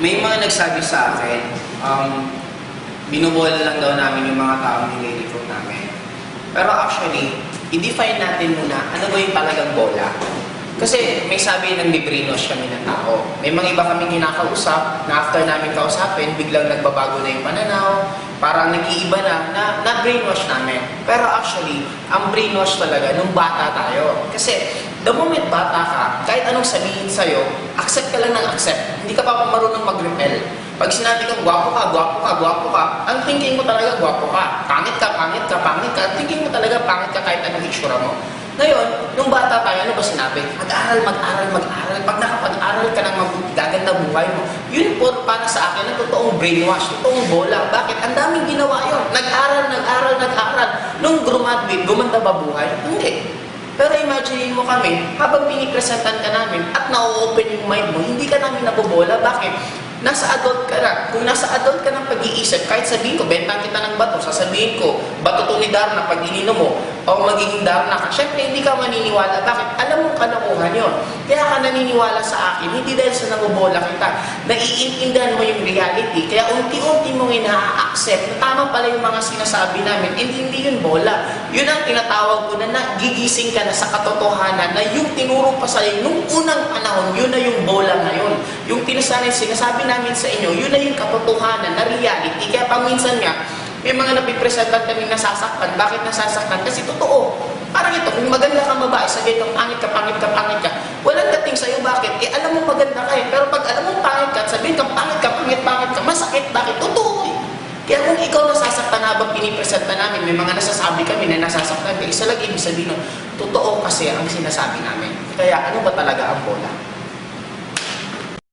May mga nagsabi sa akin, binubola lang daw namin yung mga taong nire-recruit namin. Pero actually, i-define natin muna ano ba yung talagang bola. Kasi may sabi ng may brainwash kami ng tao. May mga iba kaming kinakausap na after namin kausapin, biglang nagbabago na yung pananaw, parang nag-iiba na brainwash namin. Pero actually, ang brainwash talaga nung bata tayo. Kasi the moment bata ka, kahit anong sabihin sa'yo, accept ka lang ng accept. Hindi ka pa marunong mag-repel. Pag sinabi kang gwapo ka, gwapo ka, gwapo ka, ang thinking mo talaga gwapo ka. Pangit ka, pangit ka, pangit ka. Ang thinking mo talaga pangit ka kahit anong itsura mo. Ngayon, nung bata tayo, ano ba sinabi? Mag-aral, mag-aral, mag-aral. Pag nakapag-aral ka ng mabuti, gaganda buhay mo. Yun po para sa akin ang totoong brainwash, totoong bola. Bakit? Ang daming ginawa yun. Nag-aral, nag-aral, nag-aral. Nung graduate, gumanda ba buhay? Hindi. Pero imagine mo kami, habang pinipresentan ka namin at na-open yung mind mo, hindi ka namin nabobola. Bakit? Nasa adult ka na. Kung nasa adult ka ng pag-iisip, kahit sabihin ko, bentang kita ng bato, sasabihin ko, bato to ni Darna pag ininom mo, o magiging Darna ka. Siyempre, hindi ka maniniwala. Bakit? Alam mo kalokohan yun. Kaya ka naniniwala sa akin, hindi dahil sa nabobola kita. Naiintindihan mo yung reality. Kaya unti-unti mong ina-accept na tama pala yung mga sinasabi namin. Hindi yun bola. Yun ang tinatawag ko na nagigising ka na sa katotohanan na yung tinuro pa sa'yo nung unang panahon, yun na yung bola ngayon. Yung sinasabi namin sa inyo, yun na yung katotohanan na reality. Kaya paminsan nga, may mga napipresentan kaming nasasaktan. Bakit nasasaktan? Kasi totoo. Parang ito, kung maganda kang babae, sabihin kang pangit ka, pangit ka, pangit ka, walang dating sa'yo. Bakit? Alam mo maganda ka eh. Pero pag alam mo pangit ka, sabihin kang pangit ka, pangit, pangit ka, masakit. Bakit? Totoo eh. Kaya kung ikaw nasasaktan habang pinipresenta namin, may mga nasasabi kami na nasasaktan, isa lang ibig sabihin, totoo kasi ang sinasabi namin. Kaya ano ba talaga ang bola?